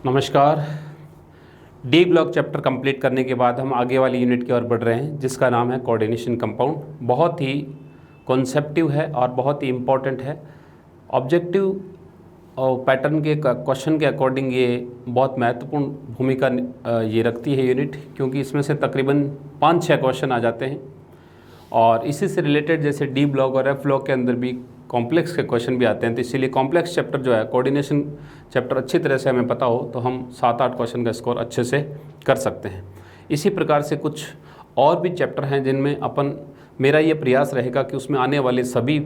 नमस्कार। D block chapter complete करने के बाद हम आगे वाली यूनिट की ओर बढ़ रहे हैं जिसका नाम है कोऑर्डिनेशन कंपाउंड। बहुत ही कॉन्सेप्टिव है और बहुत ही इम्पोर्टेंट है। ऑब्जेक्टिव और पैटर्न के क्वेश्चन के अकॉर्डिंग ये बहुत महत्वपूर्ण भूमिका ये रखती है यूनिट, क्योंकि इसमें से तकरीबन 5-6 क्वेश्चन आ जाते हैं और इसी से रिलेटेड जैसे डी ब्लॉक और एफ ब्लॉक के अंदर भी कॉम्प्लेक्स के क्वेश्चन भी आते हैं। तो इसीलिए कॉम्प्लेक्स चैप्टर जो है, कोऑर्डिनेशन चैप्टर अच्छी तरह से हमें पता हो तो हम 7-8 क्वेश्चन का स्कोर अच्छे से कर सकते हैं। इसी प्रकार से कुछ और भी चैप्टर हैं जिनमें मेरा ये प्रयास रहेगा कि उसमें आने वाले सभी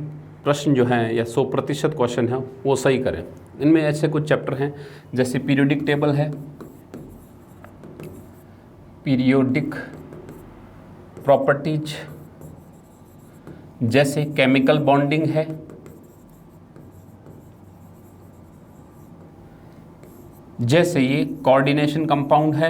प्रश्न जो हैं या 100% क्वेश्चन हैं वो सही करें। इनमें ऐसे कुछ चैप्टर हैं जैसे पीरियोडिक टेबल है, पीरियोडिक प्रॉपर्टीज, जैसे केमिकल बॉन्डिंग है, जैसे ये कोऑर्डिनेशन कंपाउंड है।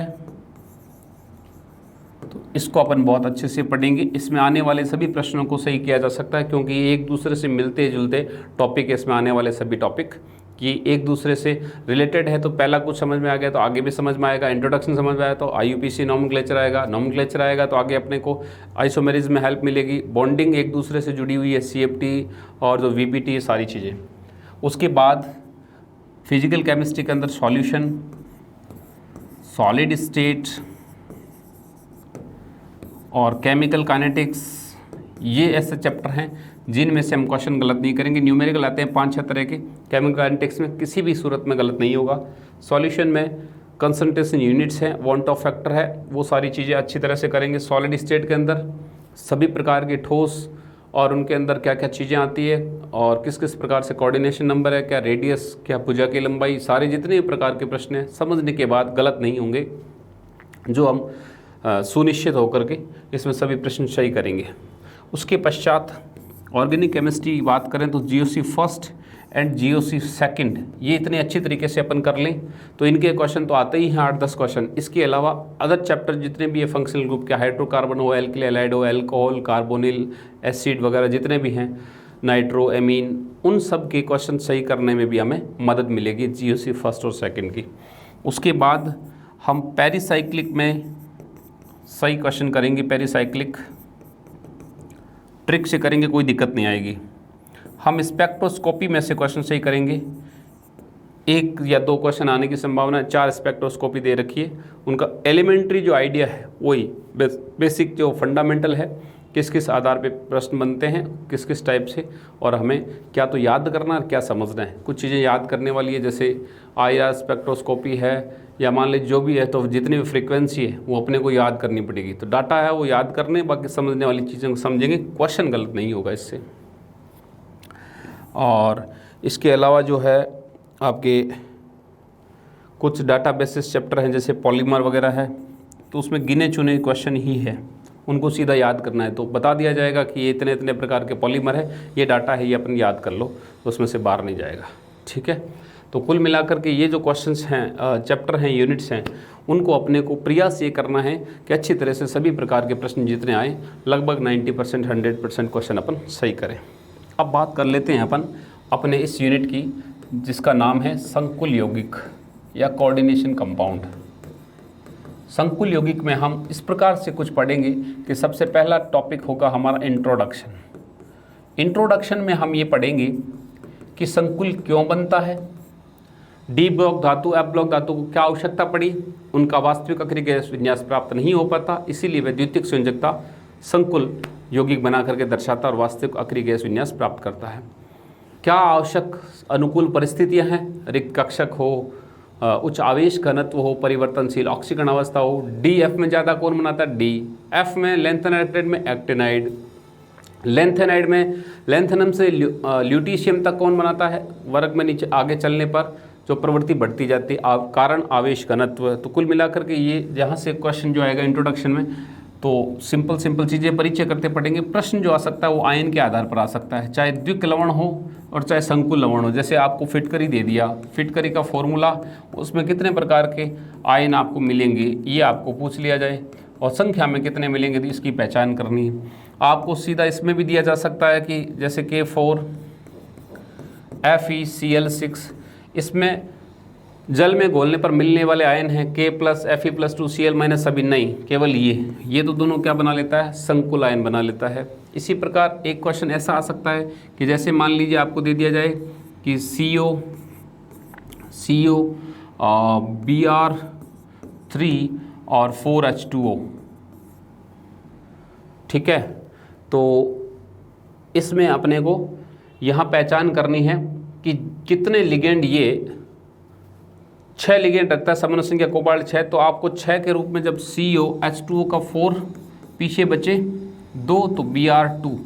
तो इसको अपन बहुत अच्छे से पढ़ेंगे। इसमें आने वाले सभी प्रश्नों को सही किया जा सकता है क्योंकि ये एक दूसरे से मिलते जुलते टॉपिक है। इसमें आने वाले सभी टॉपिक ये एक दूसरे से रिलेटेड है। तो पहला कुछ समझ में आ गया तो आगे भी समझ में आएगा। इंट्रोडक्शन समझ में आया तो IUPAC नॉमेनक्लेचर आएगा। नॉमेनक्लेचर आएगा तो आगे अपने को आइसोमेरिज्म में हेल्प मिलेगी। बॉन्डिंग एक दूसरे से जुड़ी हुई है, CFT और जो VPT, ये सारी चीज़ें। उसके बाद फिजिकल केमिस्ट्री के अंदर सॉल्यूशन, सॉलिड स्टेट और केमिकल काइनेटिक्स, ये ऐसे चैप्टर हैं जिनमें से हम क्वेश्चन गलत नहीं करेंगे। न्यूमेरिकल आते हैं 5-6 तरह के। केमिकल काइनेटिक्स में किसी भी सूरत में गलत नहीं होगा। सॉल्यूशन में कंसंट्रेशन यूनिट्स हैं, वांट ऑफ फैक्टर है, वो सारी चीज़ें अच्छी तरह से करेंगे। सॉलिड स्टेट के अंदर सभी प्रकार के ठोस और उनके अंदर क्या क्या चीज़ें आती है और किस किस प्रकार से कोऑर्डिनेशन नंबर है, क्या रेडियस, क्या भुजा की लंबाई, सारे जितने भी प्रकार के प्रश्न हैं समझने के बाद गलत नहीं होंगे, जो हम सुनिश्चित होकर के इसमें सभी प्रश्न सही करेंगे। उसके पश्चात ऑर्गेनिक केमिस्ट्री की बात करें तो GOC first and GOC second, ये इतने अच्छी तरीके से अपन कर लें तो इनके क्वेश्चन तो आते ही हैं 8-10 क्वेश्चन। इसके अलावा अदर चैप्टर जितने भी है, फंक्शनल ग्रुप के, हाइड्रोकार्बन हो, एल्किल हैलाइड हो, अल्कोहल, कार्बोनिल, एसिड वगैरह जितने भी हैं, नाइट्रो, एमीन, उन सब के क्वेश्चन सही करने में भी हमें मदद मिलेगी GOC फर्स्ट और सेकेंड की। उसके बाद हम पेरिसाइक्लिक में सही क्वेश्चन करेंगे। पेरिसाइक्लिक ट्रिक से करेंगे, कोई दिक्कत नहीं आएगी। हम स्पेक्ट्रोस्कोपी में से क्वेश्चन सही करेंगे। 1 या 2 क्वेश्चन आने की संभावना है। 4 स्पेक्ट्रोस्कोपी दे रखी है, उनका एलिमेंट्री जो आइडिया है वही बेसिक जो फंडामेंटल है, किस किस आधार पे प्रश्न बनते हैं, किस किस टाइप से, और हमें क्या तो याद करना है क्या समझना है। कुछ चीज़ें याद करने वाली है, जैसे IR स्पेक्ट्रोस्कोपी है या मान लीजिए जो भी है, तो जितनी भी फ्रीक्वेंसी है वो अपने को याद करनी पड़ेगी। तो डाटा है वो याद करने, बाकी समझने वाली चीज़ें को समझेंगे, क्वेश्चन गलत नहीं होगा इससे। और इसके अलावा जो है आपके कुछ डाटा बेसिस चैप्टर हैं जैसे पॉलीमर वगैरह है, तो उसमें गिने चुने क्वेश्चन ही है, उनको सीधा याद करना है। तो बता दिया जाएगा कि ये इतने इतने प्रकार के पॉलीमर है, ये डाटा है, ये अपन याद कर लो, उसमें से बाहर नहीं जाएगा। ठीक है, तो कुल मिलाकर के ये जो क्वेश्चंस हैं, चैप्टर हैं, यूनिट्स हैं, उनको अपने को प्रयास ये करना है कि अच्छी तरह से सभी प्रकार के प्रश्न जितने आए लगभग 90% 100% क्वेश्चन अपन सही करें। अब बात कर लेते हैं अपन अपने इस यूनिट की जिसका नाम है संकुल यौगिक या कोऑर्डिनेशन कंपाउंड। संकुल यौगिक में हम इस प्रकार से कुछ पढ़ेंगे कि सबसे पहला टॉपिक होगा हमारा इंट्रोडक्शन। इंट्रोडक्शन में हम ये पढ़ेंगे कि संकुल क्यों बनता है, डी ब्लॉक धातु, एफ ब्लॉक धातु को क्या आवश्यकता पड़ी, उनका वास्तविक अक्रिय गैस विन्यास प्राप्त नहीं हो पाता, इसीलिए वे द्वितीयक संयोजकता संकुल यौगिक बना करके दर्शाता और वास्तविक अक्रिय गैस विन्यास प्राप्त करता है। क्या आवश्यक अनुकूल परिस्थितियां हैं, रिक्त कक्षक हो, उच्च आवेश घनत्व हो, परिवर्तनशील ऑक्सीकरण अवस्था हो। DF में ज़्यादा कौन बनाता है, D। F में लैंथेनाइड में एक्टिनाइड, लैंथेनाइड में लैंथेनम से ल्यूटीशियम तक कौन बनाता है, वर्ग में नीचे आगे चलने पर जो प्रवृत्ति बढ़ती जाती है, कारण आवेश घनत्व। तो कुल मिलाकर के ये जहाँ से क्वेश्चन जो आएगा इंट्रोडक्शन में, तो सिंपल चीज़ें परिचय करते पढ़ेंगे। प्रश्न जो आ सकता है वो आयन के आधार पर आ सकता है, चाहे द्विक लवण हो और चाहे संकुल लवण हो। जैसे आपको फिटकरी दे दिया, फिटकरी का फॉर्मूला, उसमें कितने प्रकार के आयन आपको मिलेंगे ये आपको पूछ लिया जाए, और संख्या में कितने मिलेंगे तो इसकी पहचान करनी है। आपको सीधा इसमें भी दिया जा सकता है कि जैसे K4 FeCl6, इसमें जल में घोलने पर मिलने वाले आयन हैं K+Fe+2Cl- सभी नहीं, केवल ये तो दोनों क्या बना लेता है, संकुल आयन बना लेता है। इसी प्रकार एक क्वेश्चन ऐसा आ सकता है कि जैसे मान लीजिए आपको दे दिया जाए कि CO Br3 और 4H2O, ठीक है। तो इसमें अपने को यहाँ पहचान करनी है कि कितने लिगेंड, ये 6 लिगेंड रखता है, समन्वय संख्या कोबाल्ट 6, तो आपको 6 के रूप में जब COH2O का 4 पीछे बचे 2 तो Br2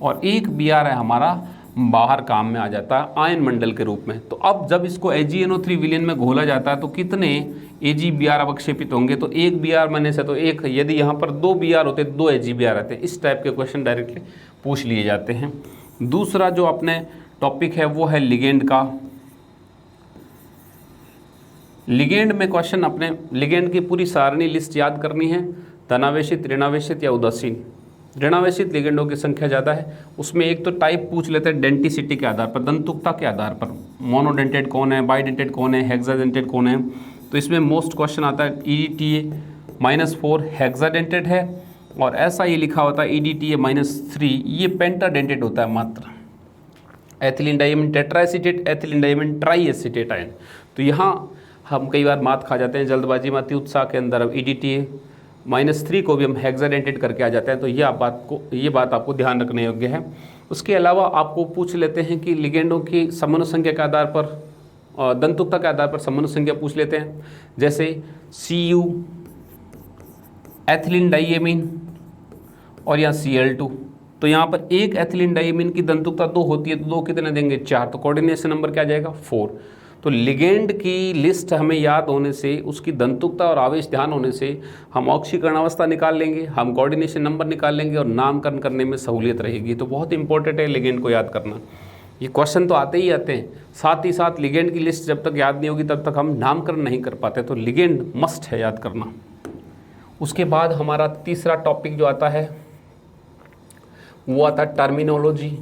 और एक Br है हमारा बाहर काम में आ जाता है आयन मंडल के रूप में। तो अब जब इसको AgNO3 विलयन में घोला जाता है तो कितने AgBr अवक्षेपित होंगे, तो एक Br बनने से तो एक, यदि यहाँ पर 2 Br होते 2 AgBr आते। इस टाइप के क्वेश्चन डायरेक्टली पूछ लिए जाते हैं। दूसरा जो अपने टॉपिक है वो है लिगेंड का। लिगेंड में क्वेश्चन अपने लिगेंड की पूरी सारणी लिस्ट याद करनी है, धनावेशित, ऋणावेशित या उदासीन। ऋणावेशित लिगेंडों की संख्या ज़्यादा है, उसमें एक तो टाइप पूछ लेते हैं डेंटिसिटी के आधार पर, दंतुकता के आधार पर, मोनोडेंटेड कौन है, बाइडेंटेड कौन है, हेक्साडेंटेड कौन है। तो इसमें मोस्ट क्वेश्चन आता है EDTA-4 हेक्साडेंटेड है, और ऐसा ये लिखा होता है EDTA-3 ये पेंटाडेंटेड होता है मात्र। Ethylene diamine tetraacetate, ethylene diamine triacetate ion. तो यहाँ हम कई बार मात खा जाते हैं जल्दबाजी में, अति उत्साह के अंदर। अब EDTA-3 को भी हम हेक्साडेंटेड करके आ जाते हैं। तो ये बात आपको ध्यान रखने योग्य है। उसके अलावा आपको पूछ लेते हैं कि लिगेंडों की समन्वय संख्या के आधार पर, दंतुकता के आधार पर समन्वय संख्या पूछ लेते हैं। जैसे Cu एथिलीन डाइएमीन और यहाँ Cl2, तो यहाँ पर एक एथिलीन डाइएमीन की दंतुकता 2 होती है, तो 2 कितने देंगे, 4, तो कोऑर्डिनेशन नंबर क्या आ जाएगा, 4। तो लिगेंड की लिस्ट हमें याद होने से, उसकी दंतुकता और आवेश ध्यान होने से हम ऑक्सीकरण अवस्था निकाल लेंगे, हम कोऑर्डिनेशन नंबर निकाल लेंगे और नामकरण करने में सहूलियत रहेगी। तो बहुत इंपॉर्टेंट है लिगेंड को याद करना। ये क्वेश्चन तो आते ही आते हैं, साथ ही साथ लिगेंड की लिस्ट जब तक याद नहीं होगी तब तक हम नामकरण नहीं कर पाते। तो लिगेंड मस्ट है याद करना। उसके बाद हमारा तीसरा टॉपिक जो आता है वो आता है टर्मिनोलॉजी।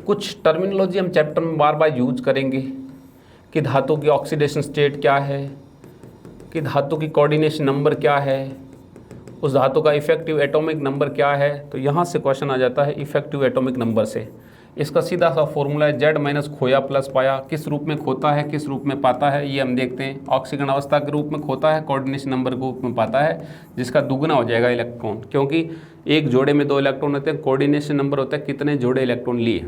कुछ टर्मिनोलॉजी हम चैप्टर में बार बार यूज करेंगे कि धातु की ऑक्सीडेशन स्टेट क्या है, कि धातु की कोऑर्डिनेशन नंबर क्या है, उस धातु का इफेक्टिव एटॉमिक नंबर क्या है। तो यहाँ से क्वेश्चन आ जाता है इफेक्टिव एटॉमिक नंबर से। इसका सीधा सा फॉर्मूला है Z- खोया प्लस पाया। किस रूप में खोता है, किस रूप में पाता है, ये हम देखते हैं। ऑक्सीकरण अवस्था के रूप में खोता है, कोऑर्डिनेशन नंबर के रूप में पाता है, जिसका दुगना हो जाएगा इलेक्ट्रॉन, क्योंकि एक जोड़े में 2 इलेक्ट्रॉन होते हैं। कोऑर्डिनेशन नंबर होता है कितने जोड़े इलेक्ट्रॉन लिए।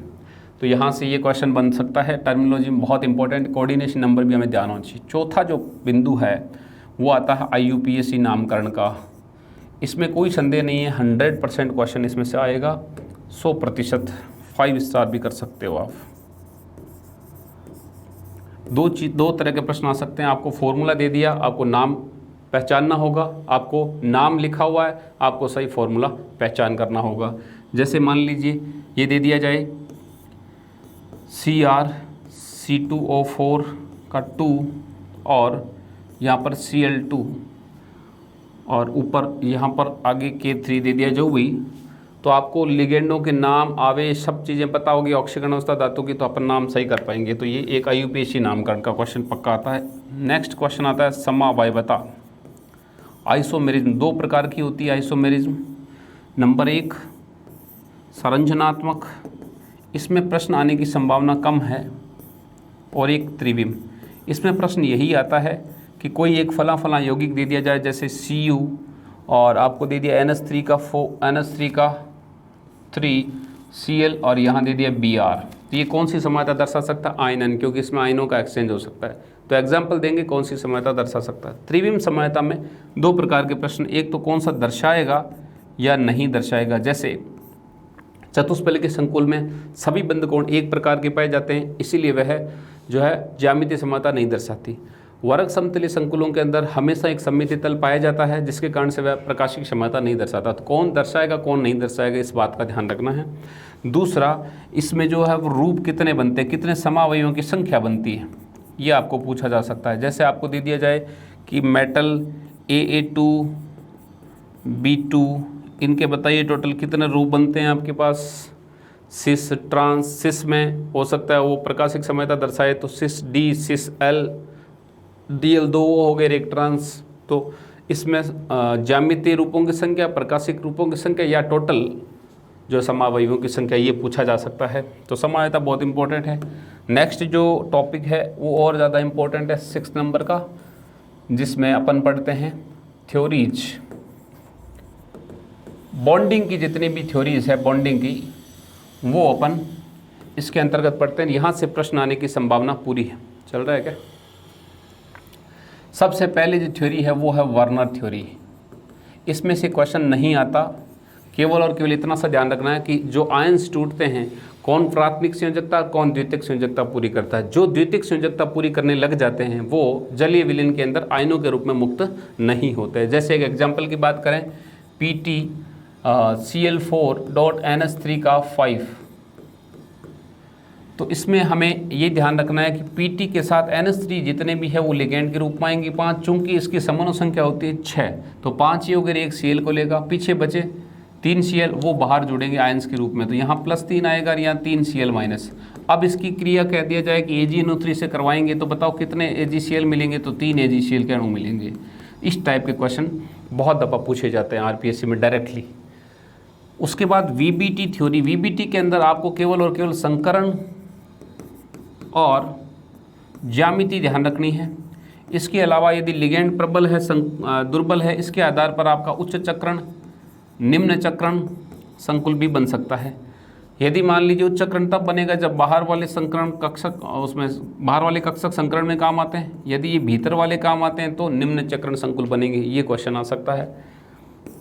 तो यहाँ से ये क्वेश्चन बन सकता है। टर्मिनोलॉजी में बहुत इंपॉर्टेंट, कोऑर्डिनेशन नंबर भी हमें ध्यान होना चाहिए। चौथा जो बिंदु है वो आता है IUPAC नामकरण का। इसमें कोई संदेह नहीं है, 100% क्वेश्चन इसमें से आएगा, 100%, 5 स्टार भी कर सकते हो आप। दो तरह के प्रश्न आ सकते हैं। आपको फॉर्मूला दे दिया, आपको नाम पहचानना होगा, आपको नाम लिखा हुआ है, आपको सही फॉर्मूला पहचान करना होगा। जैसे मान लीजिए ये दे दिया जाए CrC2O4 का 2 और यहाँ पर Cl2 और ऊपर यहाँ पर आगे K3 दे दिया जो भी, तो आपको लिगेंडों के नाम, आवेश, सब चीज़ें पता होगी, ऑक्सीकरण अवस्था धातु की, तो अपन नाम सही कर पाएंगे। तो ये एक IUPAC नामकरण का क्वेश्चन पक्का आता है। नेक्स्ट क्वेश्चन आता है समवायवता। आइसोमेरिज्म 2 प्रकार की होती है आइसोमेरिज्म। नंबर 1 संरचनात्मक, इसमें प्रश्न आने की संभावना कम है, और एक त्रिविम। इसमें प्रश्न यही आता है कि कोई एक फला यौगिक दे दिया जाए, जैसे Cu और आपको दे दिया NH3 का 3 Cl और यहाँ दे दिया Br। तो ये कौन सी समवायता दर्शा सकता है, आयनन, क्योंकि इसमें आयनों का एक्सचेंज हो सकता है। तो एग्जाम्पल देंगे कौन सी समवायता दर्शा सकता है। त्रिविम समवायता में 2 प्रकार के प्रश्न, एक तो कौन सा दर्शाएगा या नहीं दर्शाएगा। जैसे चतुष्फलक के संकुल में सभी बंधकोण एक प्रकार के पाए जाते हैं, इसीलिए वह जो है ज्यामितीय समता नहीं दर्शाती। वर्ग समतलीय संकुलों के अंदर हमेशा एक सममितीय तल पाया जाता है, जिसके कारण से वह प्रकाशिक क्षमता नहीं दर्शाता। तो कौन दर्शाएगा कौन नहीं दर्शाएगा, इस बात का ध्यान रखना है। दूसरा, इसमें जो है वो रूप कितने बनते हैं, कितने समावयवों की संख्या बनती है, ये आपको पूछा जा सकता है। जैसे आपको दे दिया जाए कि मेटल AA2 B2, इनके बताइए टोटल कितने रूप बनते हैं आपके पास, सिस ट्रांस, सिस में हो सकता है वो प्रकाशिक समयता दर्शाए तो सिस डी, सिस एल, डी एल, दो वो हो गए इलेक्ट्रॉन्स। तो इसमें ज्यामितीय रूपों की संख्या, प्रकाशिक रूपों की संख्या या टोटल जो समावयवों की संख्या, ये पूछा जा सकता है। तो समावयवता बहुत इंपॉर्टेंट है। नेक्स्ट जो टॉपिक है वो और ज़्यादा इंपॉर्टेंट है 6 नंबर का, जिसमें अपन पढ़ते हैं थ्योरीज। बॉन्डिंग की जितनी भी थ्योरीज है बॉन्डिंग की, वो अपन इसके अंतर्गत पढ़ते हैं। यहाँ से प्रश्न आने की संभावना पूरी है। चल रहा है क्या? सबसे पहले जो थ्योरी है वो है वर्नर थ्योरी। इसमें से क्वेश्चन नहीं आता, केवल और केवल इतना सा ध्यान रखना है कि जो आयंस टूटते हैं कौन प्राथमिक संयोजकता कौन द्वितीयक संयोजकता पूरी करता है। जो द्वितीयक संयोजकता पूरी करने लग जाते हैं वो जलीय विलयन के अंदर आयनों के रूप में मुक्त नहीं होते। जैसे एक एग्जाम्पल की बात करें, PT Cl4.NH3 का 5, तो इसमें हमें ये ध्यान रखना है कि PT के साथ NH3 जितने भी है वो लिगेंड के रूप में आएंगे 5, चूंकि इसकी समूह संख्या होती है 6, तो 5 ये हो गए, एक Cl को लेगा, पीछे बचे 3 Cl वो बाहर जुड़ेंगे आयंस के रूप में, तो यहाँ +3 आएगा और यहाँ 3 Cl माइनस। अब इसकी क्रिया कह दिया जाए कि AgNO3 से करवाएंगे तो बताओ कितने AgCl मिलेंगे, तो 3 AgCl के अणु मिलेंगे। इस टाइप के क्वेश्चन बहुत दफ़ा पूछे जाते हैं RPSC में डायरेक्टली। उसके बाद VBT थ्योरी। VBT के अंदर आपको केवल और केवल संकरण और ज्यामिति ध्यान रखनी है। इसके अलावा यदि लिगेंड प्रबल है दुर्बल है, इसके आधार पर आपका उच्च चक्रण निम्न चक्रण संकुल भी बन सकता है। यदि मान लीजिए उच्च चक्रण तब बनेगा जब बाहर वाले संकरण कक्षक, उसमें बाहर वाले कक्षक संकरण में काम आते हैं, यदि ये भीतर वाले काम आते हैं तो निम्न चक्रण संकुल बनेंगे। ये क्वेश्चन आ सकता है।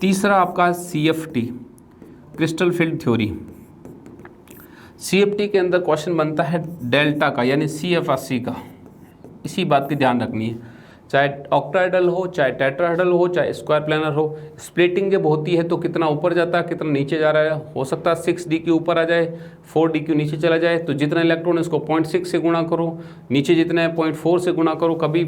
तीसरा आपका CFT crystal field theory. CFT के अंदर क्वेश्चन बनता है डेल्टा का, यानी CF80 का। इसी बात की ध्यान रखनी है, चाहे ऑक्टाहेड्रल हो, चाहे टेट्राहेड्रल हो, चाहे स्क्वायर प्लानर हो। स्प्लिटिंग जब होती है तो कितना ऊपर जाता है कितना नीचे जा रहा है, हो सकता है 6d के ऊपर आ जाए, 4d नीचे चला जाए, तो जितना इलेक्ट्रॉन इसको 0.6 से गुणा करो, नीचे जितना है 0.4 से गुणा करो, कभी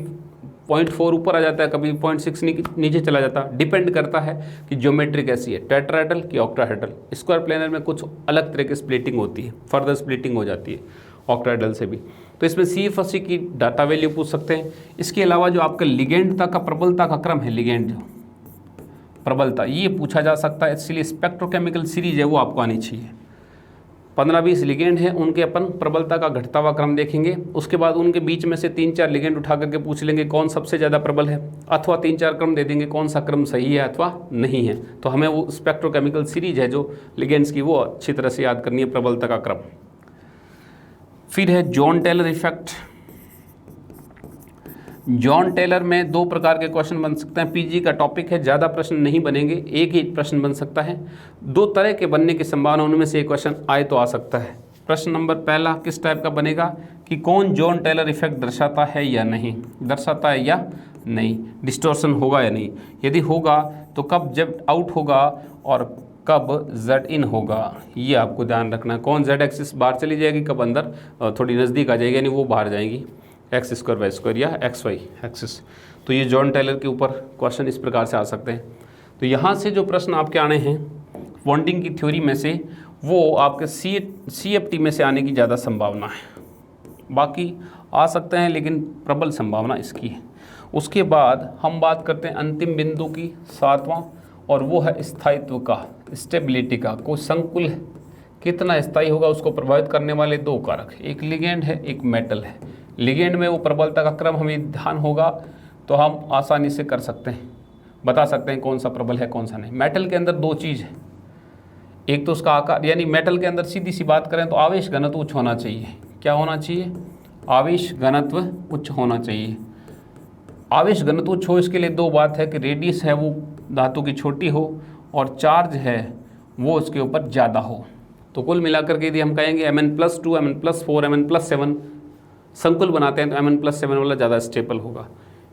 0.4 ऊपर आ जाता है, कभी 0.6 नीचे चला जाता है। डिपेंड करता है कि ज्योमेट्री कैसी है, टेट्राहेड्रल कि ऑक्टाहेड्रल। स्क्वायर प्लानर में कुछ अलग तरह की स्प्लिटिंग होती है, फर्दर स्प्लिटिंग हो जाती है ऑक्टाहेड्रल से भी। तो इसमें CF80 की डाटा वैल्यू पूछ सकते हैं। इसके अलावा जो आपका लिगेंडता का प्रबलता का क्रम है, लिगेंड जो प्रबलता, ये पूछा जा सकता है। इसलिए स्पेक्ट्रोकेमिकल सीरीज है वो आपको आनी चाहिए। 15-20 लिगेंड हैं, उनके अपन प्रबलता का घटता हुआ क्रम देखेंगे। उसके बाद उनके बीच में से 3-4 लिगेंड उठा करके पूछ लेंगे कौन सबसे ज़्यादा प्रबल है, अथवा 3-4 क्रम दे देंगे कौन सा क्रम सही है अथवा नहीं है। तो हमें वो स्पेक्ट्रोकेमिकल सीरीज है जो लिगेंड्स की, वो अच्छी तरह से याद करनी है, प्रबलता का क्रम। फिर है John Taylor effect. John Taylor में 2 प्रकार के क्वेश्चन बन सकते हैं। PG का टॉपिक है, ज़्यादा प्रश्न नहीं बनेंगे, एक ही प्रश्न बन सकता है। 2 तरह के बनने की संभावना, उनमें से एक क्वेश्चन आए तो आ सकता है। प्रश्न नंबर पहला किस टाइप का बनेगा कि कौन जॉन टेलर इफेक्ट दर्शाता है या नहीं, दर्शाता है या नहीं, डिस्टॉर्शन होगा या नहीं। यदि होगा तो कब जब आउट होगा और कब Z इन होगा, ये आपको ध्यान रखना है। कौन Z एक्सिस बाहर चली जाएगी, कब अंदर थोड़ी नज़दीक आ जाएगी, यानी वो बाहर जाएगी, x² y² या XY एक्सिस। तो ये जॉन टेलर के ऊपर क्वेश्चन इस प्रकार से आ सकते हैं। तो यहाँ से जो प्रश्न आपके आने हैं बॉन्डिंग की थ्योरी में से, वो आपके CFT में से आने की ज़्यादा संभावना है। बाकी आ सकते हैं लेकिन प्रबल संभावना इसकी है। उसके बाद हम बात करते हैं अंतिम बिंदु की, 7वां, और वो है स्थायित्व का, स्टेबिलिटी का। कोई संकुल कितना स्थायी होगा उसको प्रभावित करने वाले 2 कारक, एक लिगेंड है एक मेटल है। लिगेंड में वो प्रबलता का क्रम हमें ध्यान होगा तो हम आसानी से कर सकते हैं, बता सकते हैं कौन सा प्रबल है कौन सा नहीं। मेटल के अंदर 2 चीज़ है, एक तो उसका आकार, यानी मेटल के अंदर सीधी सी बात करें तो आवेश घनत्व उच्च होना चाहिए। क्या होना चाहिए? आवेश घनत्व उच्च होना चाहिए। आवेश घनत्व उच्च हो, इसके लिए 2 बात है कि रेडियस है वो धातु की छोटी हो और चार्ज है वो उसके ऊपर ज़्यादा हो। तो कुल मिलाकर के यदि हम कहेंगे Mn+2, Mn+4, Mn+7 संकुल बनाते हैं तो Mn+7 वाला ज़्यादा स्टेबल होगा।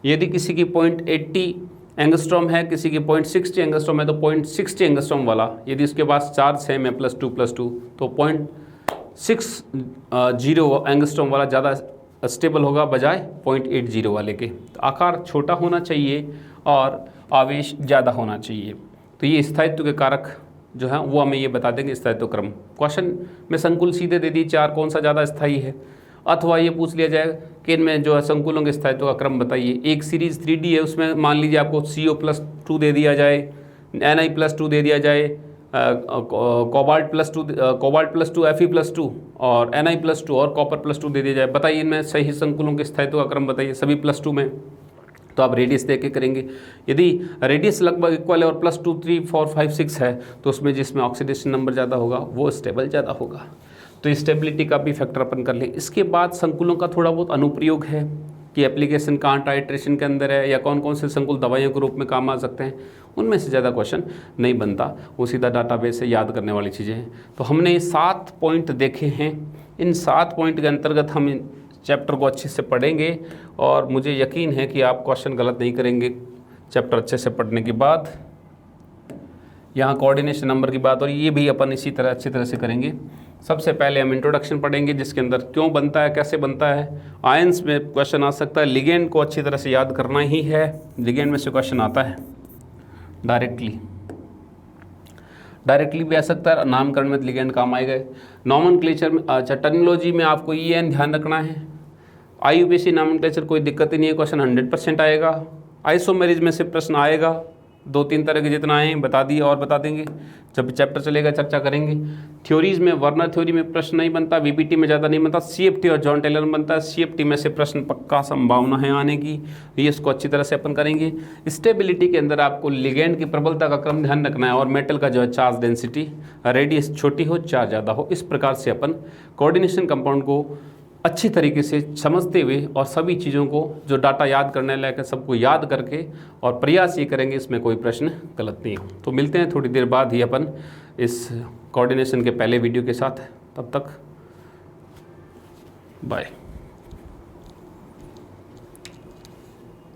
यदि किसी की 0.80 एंगस्ट्रॉम है, किसी की 0.60 एंगस्ट्रॉम है, तो 0.60 एंगस्ट्रॉम वाला यदि उसके पास चार्ज है M+2+2 तो 0.60 एंगस्ट्रॉम वाला ज़्यादा स्टेबल होगा बजाय 0.80 वाले के। तो आकार छोटा होना चाहिए और आवेश ज़्यादा होना चाहिए। तो ये स्थायित्व के कारक जो है वो हमें ये बता देंगे स्थायित्व क्रम। क्वेश्चन में संकुल सीधे दे दिए 4, कौन सा ज़्यादा स्थायी है, अथवा ये पूछ लिया जाए कि इनमें जो है संकुलों के स्थायित्व का क्रम बताइए। एक सीरीज 3D है, उसमें मान लीजिए आपको CO+2 दे दिया जाए, Ni+2 दे दिया जाए, कोबाल्ट+2 Fe+2 और Ni+2 और कॉपर+2 दे दिया जाए। बताइए इनमें सही संकुलों के स्थायित्व का क्रम बताइए सभी +2 में। तो आप रेडियस देख के करेंगे। यदि रेडियस लगभग इक्वल है और +2, 3, 4, 5, 6 है तो उसमें जिसमें ऑक्सीडेशन नंबर ज़्यादा होगा वो स्टेबल ज़्यादा होगा। तो स्टेबिलिटी का भी फैक्टर अपन कर लें। इसके बाद संकुलों का थोड़ा बहुत अनुप्रयोग है कि एप्लीकेशन कहाँ टाइट्रेशन के अंदर है या कौन कौन से संकुल दवाइयों के रूप में काम आ सकते हैं, उनमें से ज़्यादा क्वेश्चन नहीं बनता, वो सीधा डाटाबेस से याद करने वाली चीज़ें हैं। तो हमने 7 पॉइंट देखे हैं। इन 7 पॉइंट के अंतर्गत हम चैप्टर को अच्छे से पढ़ेंगे और मुझे यकीन है कि आप क्वेश्चन गलत नहीं करेंगे चैप्टर अच्छे से पढ़ने के बाद। यहाँ कोऑर्डिनेशन नंबर की बात और ये भी अपन इसी तरह अच्छी तरह से करेंगे। सबसे पहले हम इंट्रोडक्शन पढ़ेंगे जिसके अंदर क्यों बनता है, कैसे बनता है, आयंस में क्वेश्चन आ सकता है, लिगेंड को अच्छी तरह से याद करना ही है, लिगेंड में से क्वेश्चन आता है डायरेक्टली भी आ सकता है, नामकरण में लिगेंड काम आएगा। नॉमेनक्लेचर में अच्छा टर्मिनोलॉजी में आपको EN ध्यान रखना है। IUPAC नॉमेनक्लेचर कोई दिक्कत ही नहीं है, क्वेश्चन 100% आएगा। आइसोमेरिज में से प्रश्न आएगा, 2-3 तरह के जितना आए बता दिए और बता देंगे, जब चैप्टर चलेगा चर्चा करेंगे। थ्योरीज में वर्नर थ्योरी में प्रश्न नहीं बनता, VBT में ज़्यादा नहीं बनता, CFT और जॉन टेलर में बनता है। CFT में से प्रश्न पक्का संभावना है आने की, ये इसको अच्छी तरह से अपन करेंगे। स्टेबिलिटी के अंदर आपको लिगेंड की प्रबलता का क्रम ध्यान रखना है और मेटल का जो है चार्ज डेंसिटी, रेडियस छोटी हो चार्ज ज़्यादा हो, इस प्रकार से अपन कोऑर्डिनेशन कंपाउंड को अच्छी तरीके से समझते हुए और सभी चीज़ों को जो डाटा याद करने लायक है सबको याद करके और प्रयास ये करेंगे इसमें कोई प्रश्न गलत नहीं हो। तो मिलते हैं थोड़ी देर बाद ही अपन इस कोऑर्डिनेशन के पहले वीडियो के साथ, तब तक बाय।